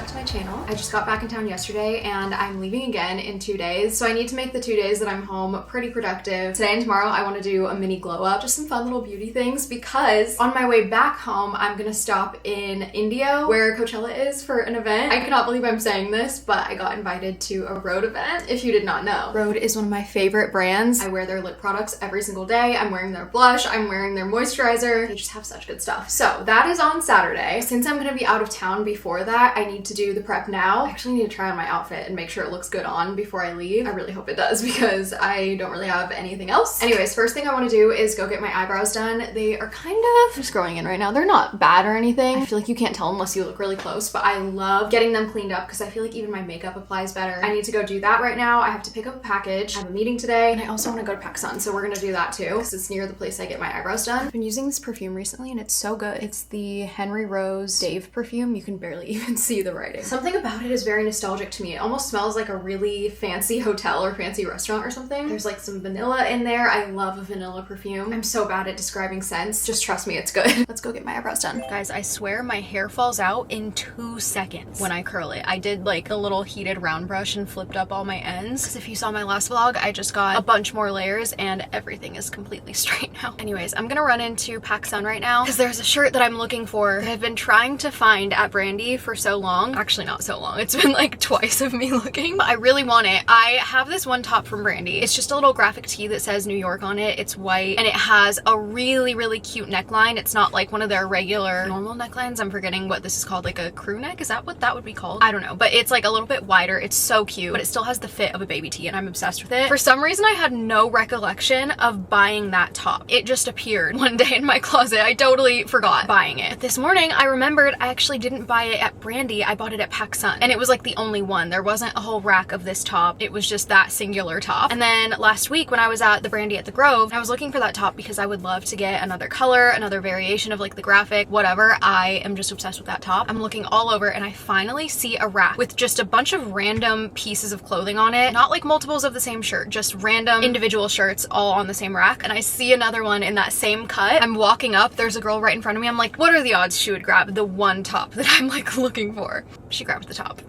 back to my channel. I just got back in town yesterday and I'm leaving again in 2 days. So I need to make the 2 days that I'm home pretty productive. Today and tomorrow I want to do a mini glow up, just some fun little beauty things, because on my way back home I'm gonna stop in India where Coachella is for an event. I cannot believe I'm saying this, but I got invited to a Rhode event, if you did not know. Rhode is one of my favorite brands. I wear their lip products every single day. I'm wearing their blush, I'm wearing their moisturizer. They just have such good stuff. So that is on Saturday. Since I'm gonna be out of town before that, I need to do the prep now. I actually need to try on my outfit and make sure it looks good on before I leave. I really hope it does because I don't really have anything else. Anyways, first thing I want to do is go get my eyebrows done. They are kind of just growing in right now. They're not bad or anything. I feel like you can't tell unless you look really close, but I love getting them cleaned up because I feel like even my makeup applies better. I need to go do that right now. I have to pick up a package. I have a meeting today and I also want to go to PacSun, so we're gonna do that too because it's near the place I get my eyebrows done. I've been using this perfume recently and it's so good. It's the Henry Rose Dave perfume. You can barely even see the writing. Something about it is very nostalgic to me. It almost smells like a really fancy hotel or fancy restaurant or something. There's like some vanilla in there. I love a vanilla perfume. I'm so bad at describing scents. Just trust me, it's good. Let's go get my eyebrows done. Guys, I swear my hair falls out in 2 seconds when I curl it. I did like a little heated round brush and flipped up all my ends. Because if you saw my last vlog, I just got a bunch more layers and everything is completely straight now. Anyways, I'm gonna run into PacSun right now because there's a shirt that I'm looking for that I've been trying to find at Brandy for so long. Actually, not so long. It's been like twice of me looking, but I really want it. I have this one top from Brandy. It's just a little graphic tee that says New York on it. It's white and it has a really, really cute neckline. It's not like one of their regular normal necklines. I'm forgetting what this is called, like a crew neck. Is that what that would be called? I don't know, but it's like a little bit wider. It's so cute, but it still has the fit of a baby tee and I'm obsessed with it. For some reason, I had no recollection of buying that top. It just appeared one day in my closet. I totally forgot buying it. But this morning, I remembered I actually didn't buy it at Brandy. I bought it at PacSun and it was like the only one. There wasn't a whole rack of this top. It was just that singular top. And then last week when I was at the Brandy at the Grove, I was looking for that top because I would love to get another color, another variation of like the graphic, whatever. I am just obsessed with that top. I'm looking all over and I finally see a rack with just a bunch of random pieces of clothing on it. Not like multiples of the same shirt, just random individual shirts all on the same rack. And I see another one in that same cut. I'm walking up, there's a girl right in front of me. I'm like, what are the odds she would grab the one top that I'm like looking for? She grabbed the top.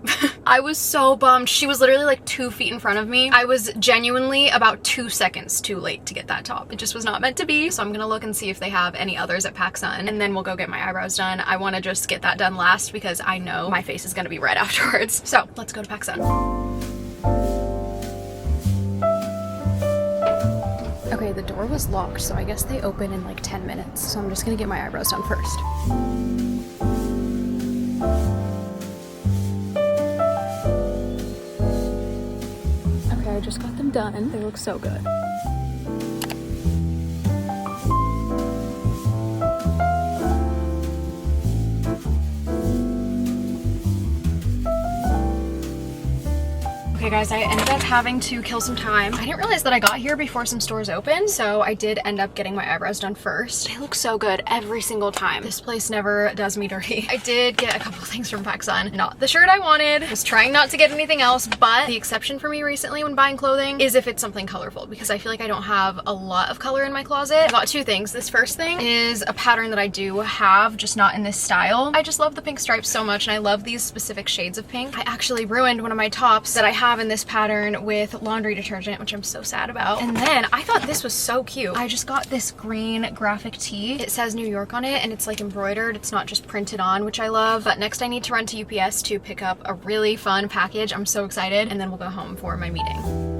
I was so bummed. She was literally like 2 feet in front of me. I was genuinely about 2 seconds too late to get that top. It just was not meant to be. So I'm gonna look and see if they have any others at PacSun and then we'll go get my eyebrows done. I wanna just get that done last because I know my face is gonna be red afterwards. So let's go to PacSun. Okay, the door was locked, so I guess they open in like 10 minutes. So I'm just gonna get my eyebrows done first. Okay, I just got them done. They look so good. Okay guys, I ended up having to kill some time. I didn't realize that I got here before some stores opened, so I did end up getting my eyebrows done first. They look so good every single time. This place never does me dirty. I did get a couple things from PacSun. Not the shirt I wanted. I was trying not to get anything else, but the exception for me recently when buying clothing is if it's something colorful, because I feel like I don't have a lot of color in my closet. I got 2 things. This first thing is a pattern that I do have, just not in this style. I just love the pink stripes so much, and I love these specific shades of pink. I actually ruined one of my tops that I have in this pattern with laundry detergent, which I'm so sad about. And then I thought this was so cute. I just got this green graphic tee. It says New York on it and it's like embroidered. It's not just printed on, which I love. But next I need to run to UPS to pick up a really fun package. I'm so excited. And then we'll go home for my meeting.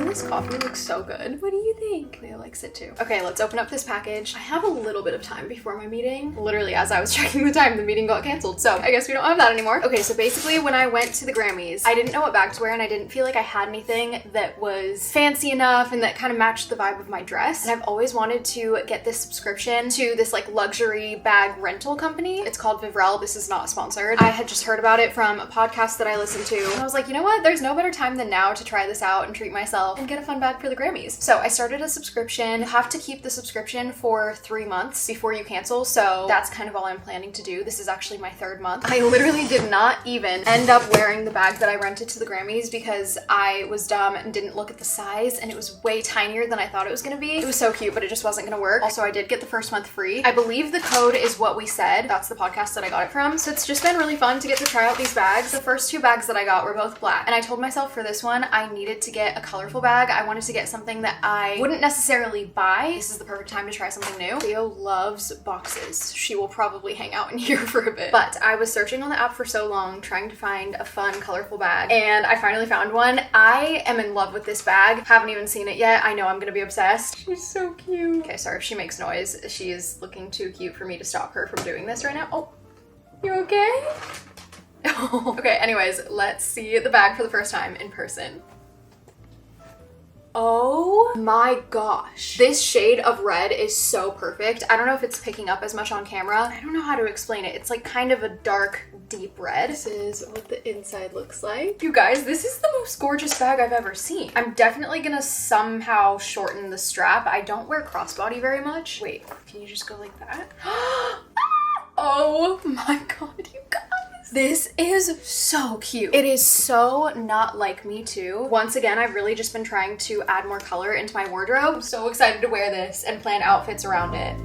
This coffee looks so good. What do you think? Leo likes it too. Okay, let's open up this package. I have a little bit of time before my meeting. Literally, as I was checking the time, the meeting got canceled. So I guess we don't have that anymore. Okay, so basically when I went to the Grammys, I didn't know what bag to wear and I didn't feel like I had anything that was fancy enough and that kind of matched the vibe of my dress. And I've always wanted to get this subscription to this like luxury bag rental company. It's called Vivrel. This is not sponsored. I had just heard about it from a podcast that I listened to. And I was like, you know what? There's no better time than now to try this out and treat myself and get a fun bag for the Grammys. So I started a subscription. You have to keep the subscription for 3 months before you cancel, so that's kind of all I'm planning to do. This is actually my 3rd month. I literally did not even end up wearing the bag that I rented to the Grammys because I was dumb and didn't look at the size, and it was way tinier than I thought it was gonna be. It was so cute, but it just wasn't gonna work. Also, I did get the first month free. I believe the code is What We Said. That's the podcast that I got it from. So it's just been really fun to get to try out these bags. The first 2 bags that I got were both black, and I told myself for this one I needed to get a colorful bag. I wanted to get something that I wouldn't necessarily buy. This is the perfect time to try something new. Theo loves boxes. She will probably hang out in here for a bit. But I was searching on the app for so long trying to find a fun, colorful bag, and I finally found one. I am in love with this bag. Haven't even seen it yet. I know I'm gonna be obsessed. She's so cute. Okay, sorry if she makes noise. She is looking too cute for me to stop her from doing this right now. Oh, you okay? Okay, anyways, let's see the bag for the first time in person. Oh my gosh. This shade of red is so perfect. I don't know if it's picking up as much on camera. I don't know how to explain it. It's like kind of a dark, deep red. This is what the inside looks like. You guys, this is the most gorgeous bag I've ever seen. I'm definitely gonna somehow shorten the strap. I don't wear crossbody very much. Wait, can you just go like that? Oh my god, you guys. This is so cute. It is so not like me too. Once again, I've really just been trying to add more color into my wardrobe. I'm so excited to wear this and plan outfits around it.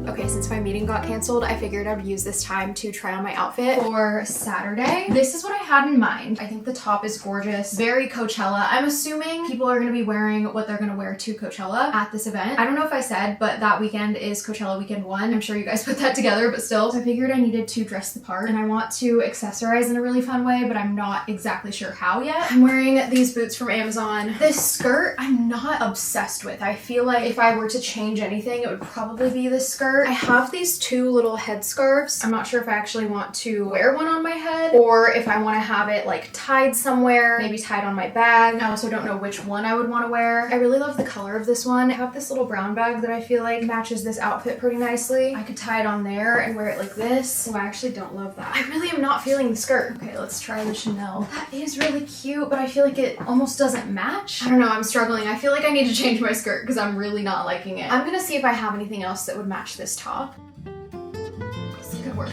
Okay, since my meeting got canceled, I figured I'd use this time to try on my outfit for Saturday. This is what I had in mind. I think the top is gorgeous, very Coachella. I'm assuming people are gonna be wearing what they're gonna wear to Coachella at this event. I don't know if I said, but that weekend is Coachella weekend 1. I'm sure you guys put that together, but still. So I figured I needed to dress the part, and I want to accessorize in a really fun way, but I'm not exactly sure how yet. I'm wearing these boots from Amazon. This skirt, I'm not obsessed with. I feel like if I were to change anything, it would probably be this skirt. I have these 2 little headscarves. I'm not sure if I actually want to wear one on my head or if I want to have it like tied somewhere, maybe tied on my bag. I also don't know which one I would want to wear. I really love the color of this one. I have this little brown bag that I feel like matches this outfit pretty nicely. I could tie it on there and wear it like this. Oh, I actually don't love that. I really am not feeling the skirt. Okay, let's try the Chanel. That is really cute, but I feel like it almost doesn't match. I don't know, I'm struggling. I feel like I need to change my skirt because I'm really not liking it. I'm gonna see if I have anything else that would match this top. This could work.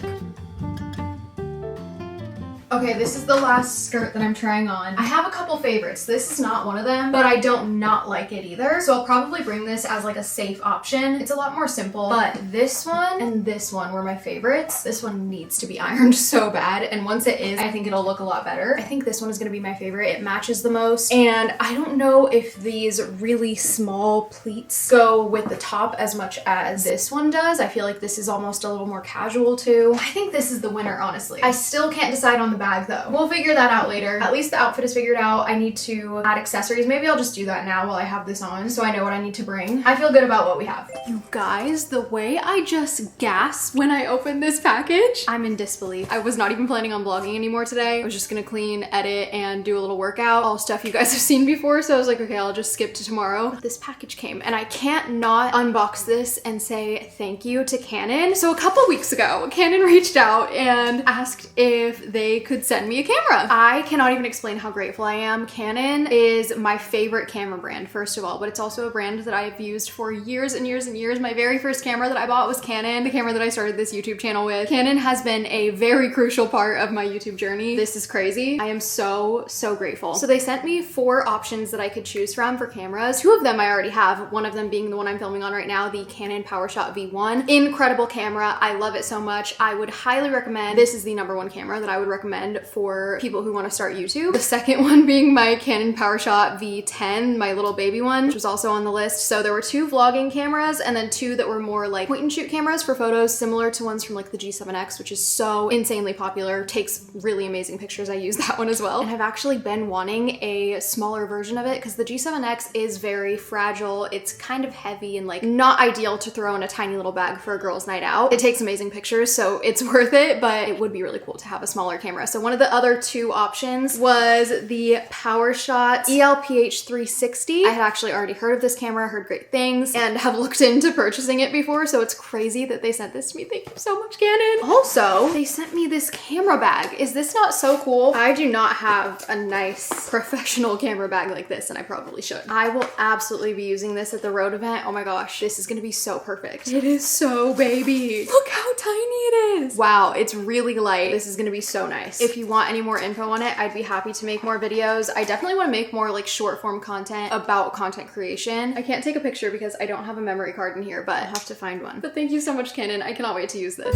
Okay, this is the last skirt that I'm trying on. I have a couple favorites. This is not one of them, but I don't not like it either. So I'll probably bring this as like a safe option. It's a lot more simple, but this one and this one were my favorites. This one needs to be ironed so bad, and once it is, I think it'll look a lot better. I think this one is gonna be my favorite. It matches the most, and I don't know if these really small pleats go with the top as much as this one does. I feel like this is almost a little more casual too. I think this is the winner, honestly. I still can't decide on the bag though. We'll figure that out later. At least the outfit is figured out. I need to add accessories. Maybe I'll just do that now while I have this on so I know what I need to bring. I feel good about what we have. You guys, the way I just gasped when I opened this package, I'm in disbelief. I was not even planning on vlogging anymore today. I was just gonna clean, edit, and do a little workout. All stuff you guys have seen before, so I was like, okay, I'll just skip to tomorrow. But this package came, and I can't not unbox this and say thank you to Canon. So a couple weeks ago, Canon reached out and asked if they could send me a camera. I cannot even explain how grateful I am. Canon is my favorite camera brand, first of all, but it's also a brand that I've used for years and years and years. My very first camera that I bought was Canon, the camera that I started this YouTube channel with. Canon has been a very crucial part of my YouTube journey. This is crazy. I am so grateful. So they sent me 4 options that I could choose from for cameras. 2 of them I already have, one of them being the one I'm filming on right now, the Canon PowerShot V1. Incredible camera. I love it so much. I would highly recommend. This is the #1 camera that I would recommend for people who want to start YouTube. The second one being my Canon PowerShot V10, my little baby one, which was also on the list. So there were 2 vlogging cameras and then 2 that were more like point and shoot cameras for photos, similar to ones from like the G7X, which is so insanely popular, takes really amazing pictures. I use that one as well. And I've actually been wanting a smaller version of it because the G7X is very fragile. It's kind of heavy and like not ideal to throw in a tiny little bag for a girl's night out. It takes amazing pictures, so it's worth it, but it would be really cool to have a smaller camera. So one of the other two options was the PowerShot ELPH 360. I had actually already heard of this camera, heard great things, and have looked into purchasing it before, so it's crazy that they sent this to me. Thank you so much, Canon. Also, they sent me this camera bag. Is this not so cool? I do not have a nice professional camera bag like this, and I probably should. I will absolutely be using this at the Rhode event. Oh my gosh, this is gonna be so perfect. It is so baby. Look how tiny it is. Wow, it's really light. This is gonna be so nice. If you want any more info on it, I'd be happy to make more videos. I definitely want to make more like short form content about content creation. I can't take a picture because I don't have a memory card in here, but I'll have to find one. But thank you so much, Canon. I cannot wait to use this.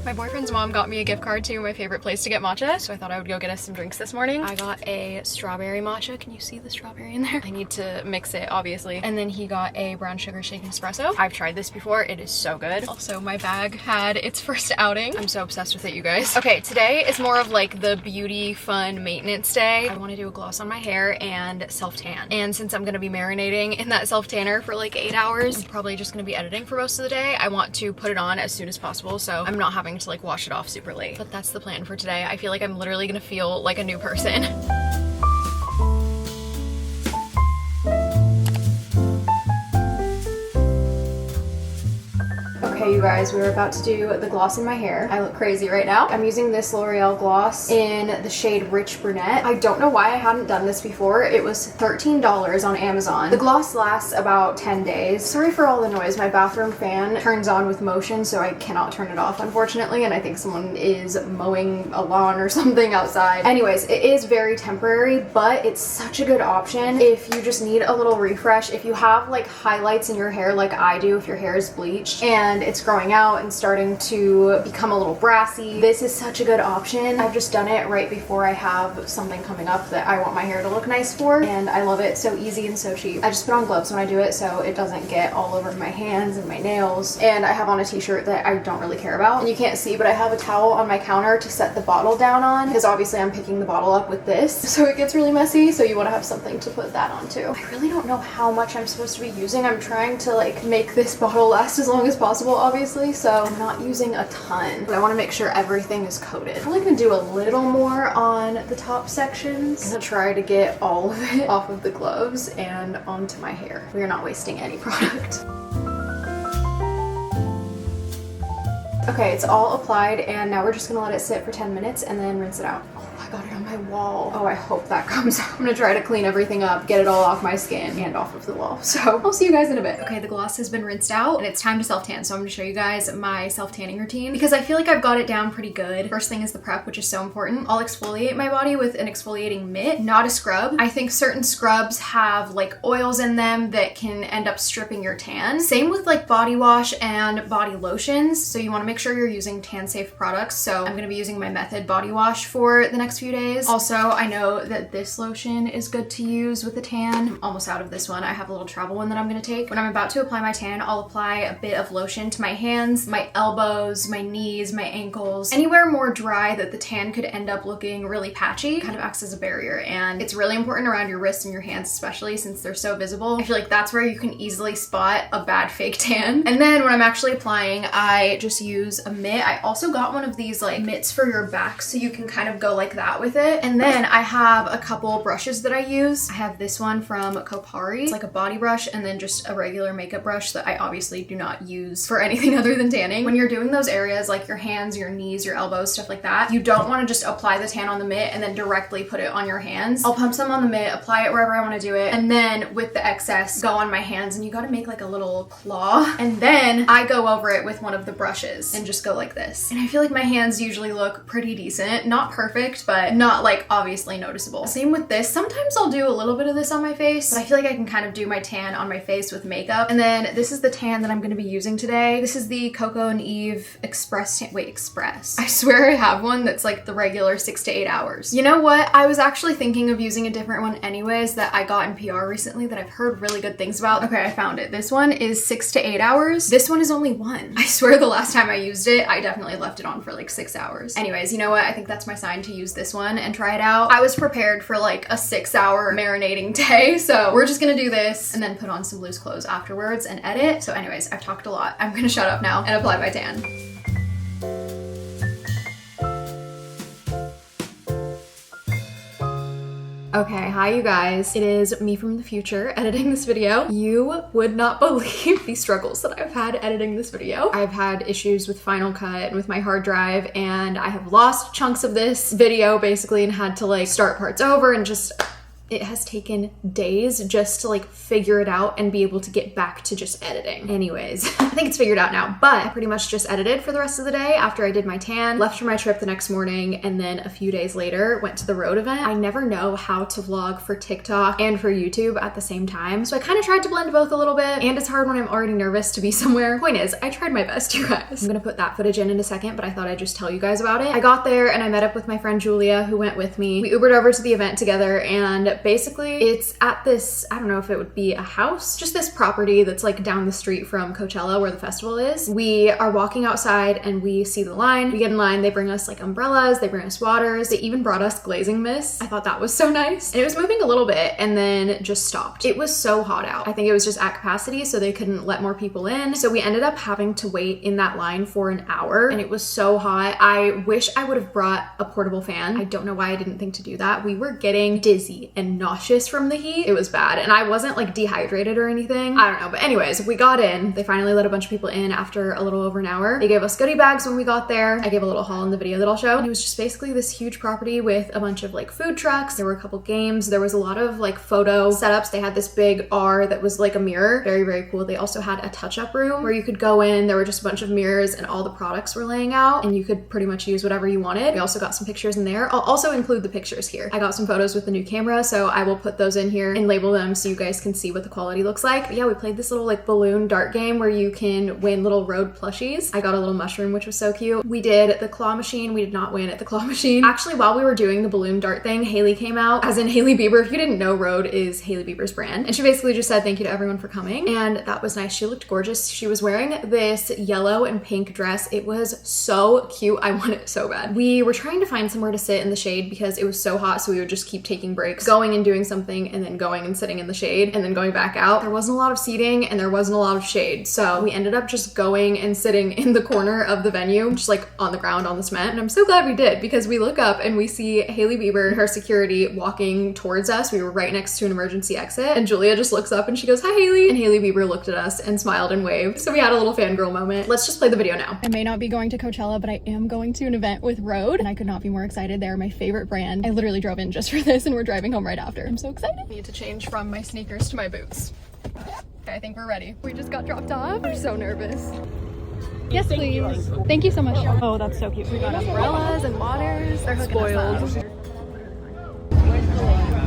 My boyfriend's mom got me a gift card to my favorite place to get matcha, so I thought I would go get us some drinks this morning. I got a strawberry matcha. Can you see the strawberry in there? I need to mix it, obviously. And then he got a brown sugar shaken espresso. I've tried this before. It is so good. Also, my bag had its first outing. I'm so obsessed with it, you guys. Okay, today is more of like the beauty, fun, maintenance day. I want to do a gloss on my hair and self-tan. And since I'm going to be marinating in that self-tanner for like 8 hours, I'm probably just going to be editing for most of the day. I want to put it on as soon as possible, so I'm not having to like wash it off super late. But that's the plan for today. I feel like I'm literally gonna feel like a new person. Okay, you guys, we're about to do the gloss in my hair. I look crazy right now. I'm using this L'Oreal gloss in the shade Rich Brunette. I don't know why I hadn't done this before. It was $13 on Amazon. The gloss lasts about 10 days. Sorry for all the noise. My bathroom fan turns on with motion, so I cannot turn it off, unfortunately, and I think someone is mowing a lawn or something outside. Anyways, it is very temporary, but it's such a good option if you just need a little refresh. If you have like highlights in your hair like I do, if your hair is bleached and it's growing out and starting to become a little brassy, this is such a good option. I've just done it right before I have something coming up that I want my hair to look nice for, and I love it. So easy and so cheap. I just put on gloves when I do it so it doesn't get all over my hands and my nails, and I have on a t-shirt that I don't really care about. And you can't see, but I have a towel on my counter to set the bottle down on, because obviously I'm picking the bottle up with this, so it gets really messy, so you want to have something to put that on too. I really don't know how much I'm supposed to be using. I'm trying to like make this bottle last as long as possible, obviously, so I'm not using a ton, but I want to make sure everything is coated. I'm probably gonna do a little more on the top sections. I'm gonna try to get all of it off of the gloves and onto my hair. We are not wasting any product. Okay, it's all applied, and now we're just gonna let it sit for 10 minutes and then rinse it out. Oh, I got it on my wall. Oh, I hope that comes out. I'm gonna try to clean everything up, get it all off my skin and off of the wall. So I'll see you guys in a bit. Okay, the gloss has been rinsed out and it's time to self-tan. So I'm gonna show you guys my self-tanning routine because I feel like I've got it down pretty good. First thing is the prep, which is so important. I'll exfoliate my body with an exfoliating mitt, not a scrub. I think certain scrubs have like oils in them that can end up stripping your tan. Same with like body wash and body lotions. So you wanna make sure you're using tan safe products. So I'm gonna be using my Method body wash for the next few days. Also, I know that this lotion is good to use with a tan. I'm almost out of this one. I have a little travel one that I'm gonna take. When I'm about to apply my tan, I'll apply a bit of lotion to my hands, my elbows, my knees, my ankles. Anywhere more dry that the tan could end up looking really patchy kind of acts as a barrier, and it's really important around your wrists and your hands, especially since they're so visible. I feel like that's where you can easily spot a bad fake tan. And then when I'm actually applying, I just use a mitt. I also got one of these like mitts for your back so you can kind of go like that with it. And then I have a couple brushes that I use. I have this one from Kopari. It's like a body brush, and then just a regular makeup brush that I obviously do not use for anything other than tanning. When you're doing those areas like your hands, your knees, your elbows, stuff like that, you don't want to just apply the tan on the mitt and then directly put it on your hands. I'll pump some on the mitt, apply it wherever I want to do it, and then with the excess go on my hands, and you got to make like a little claw, and then I go over it with one of the brushes and just go like this. And I feel like my hands usually look pretty decent. Not perfect, but not like obviously noticeable. Same with this. Sometimes I'll do a little bit of this on my face, but I feel like I can kind of do my tan on my face with makeup. And then this is the tan that I'm going to be using today. This is the Coco and Eve Express tan. Wait, Express. I swear I have one that's like the regular 6 to 8 hours. You know what? I was actually thinking of using a different one anyways that I got in PR recently that I've heard really good things about. Okay, I found it. This one is 6 to 8 hours. This one is only 1. I swear the last time I used it, I definitely left it on for like 6 hours. Anyways, you know what? I think that's my sign to use this this one and try it out. I was prepared for like a 6-hour marinating day, so we're just gonna do this and then put on some loose clothes afterwards and edit. So anyways, I've talked a lot. I'm gonna shut up now and apply my tan. Okay, hi you guys. It is me from the future editing this video. You would not believe the struggles that I've had editing this video. I've had issues with Final Cut and with my hard drive, and I have lost chunks of this video basically and had to like start parts over, and just it has taken days just to like figure it out and be able to get back to just editing. Anyways, I think it's figured out now, but I pretty much just edited for the rest of the day after I did my tan, left for my trip the next morning, and then a few days later went to the Rhode event. I never know how to vlog for TikTok and for YouTube at the same time, so I kind of tried to blend both a little bit, and it's hard when I'm already nervous to be somewhere. Point is, I tried my best, you guys. I'm gonna put that footage in a second, but I thought I'd just tell you guys about it. I got there and I met up with my friend Julia, who went with me. We Ubered over to the event together, and basically it's at this, I don't know if it would be a house, just this property that's like down the street from Coachella where the festival is. We are walking outside and we see the line. We get in line, they bring us like umbrellas, they bring us waters, they even brought us glazing mist. I thought that was so nice. And it was moving a little bit and then just stopped. It was so hot out. I think it was just at capacity, so they couldn't let more people in. So we ended up having to wait in that line for an hour, and it was so hot. I wish I would have brought a portable fan. I don't know why I didn't think to do that. We were getting dizzy and nauseous from the heat. It was bad, and I wasn't like dehydrated or anything. I don't know, but anyways, we got in. They finally let a bunch of people in after a little over an hour. They gave us goodie bags when we got there. I gave a little haul in the video that I'll show. And it was just basically this huge property with a bunch of like food trucks. There were a couple games. There was a lot of like photo setups. They had this big R that was like a mirror. Very, very cool. They also had a touch-up room where you could go in. There were just a bunch of mirrors and all the products were laying out, and you could pretty much use whatever you wanted. We also got some pictures in there. I'll also include the pictures here. I got some photos with the new camera, so I will put those in here and label them so you guys can see what the quality looks like. But yeah, we played this little like balloon dart game where you can win little Rhode plushies. I got a little mushroom, which was so cute. We did the claw machine. We did not win at the claw machine. Actually, while we were doing the balloon dart thing, Hailey came out, as in Hailey Bieber. If you didn't know, Rhode is Hailey Bieber's brand. And she basically just said thank you to everyone for coming. And that was nice. She looked gorgeous. She was wearing this yellow and pink dress. It was so cute. I want it so bad. We were trying to find somewhere to sit in the shade because it was so hot, so we would just keep taking breaks, going and doing something, and then going and sitting in the shade and then going back out. There wasn't a lot of seating and there wasn't a lot of shade, so we ended up just going and sitting in the corner of the venue, just like on the ground on the cement. And I'm so glad we did, because we look up and we see Hailey Bieber and her security walking towards us. We were right next to an emergency exit, and Julia just looks up and she goes, "Hi, Hailey." And Hailey Bieber looked at us and smiled and waved. So we had a little fangirl moment. Let's just play the video now. I may not be going to Coachella, but I am going to an event with Rhode, and I could not be more excited. They're my favorite brand. I literally drove in just for this, and we're driving home right after. I'm so excited. I need to change from my sneakers to my boots. Okay, I think we're ready. We just got dropped off. I'm so nervous. Yes, please. Thank you so much. Oh, that's so cute. We got umbrellas and waters. They're spoiled.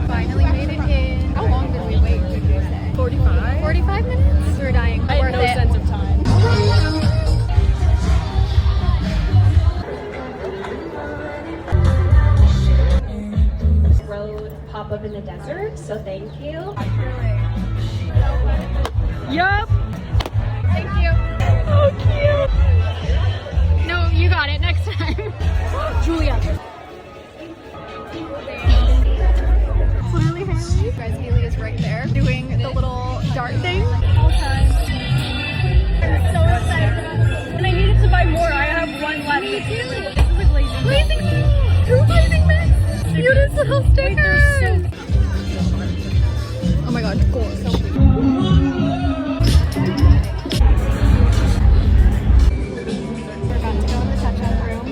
Finally made it in. How long did we wait, did you say? 45. 45 minutes? We're dying. I had no sense of time. Road pop-up in the desert, so thank you. Yup. Thank you. Oh, cute. No, you got it next time. Julia. Literally Hailey. Guys, Hailey is right there doing the little dart thing. All time. I'm so excited. And I needed to buy more. I have one left. This is a glazing mist. 2 glazing mist. Cutest little stickers. Oh my god, gorgeous. We're about to go in the touch-up room.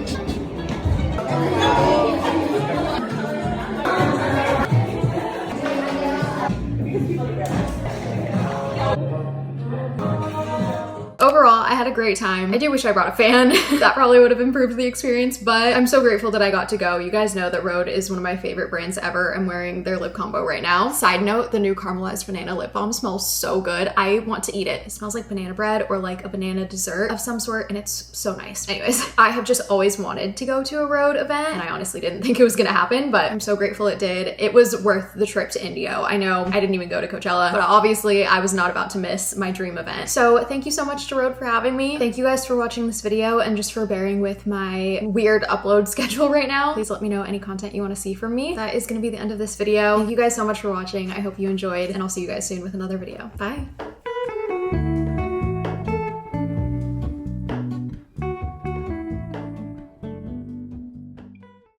Overall, I had a great time. I do wish I brought a fan. That probably would have improved the experience, but I'm so grateful that I got to go. You guys know that Rhode is one of my favorite brands ever. I'm wearing their lip combo right now. Side note, the new caramelized banana lip balm smells so good. I want to eat it. It smells like banana bread or like a banana dessert of some sort, and it's so nice. Anyways, I have just always wanted to go to a Rhode event, and I honestly didn't think it was gonna happen, but I'm so grateful it did. It was worth the trip to Indio. I know I didn't even go to Coachella, but obviously I was not about to miss my dream event. So thank you so much to Rhode for having having me. Thank you guys for watching this video and just for bearing with my weird upload schedule right now. Please let me know any content you want to see from me. That is going to be the end of this video. Thank you guys so much for watching. I hope you enjoyed, and I'll see you guys soon with another video. Bye.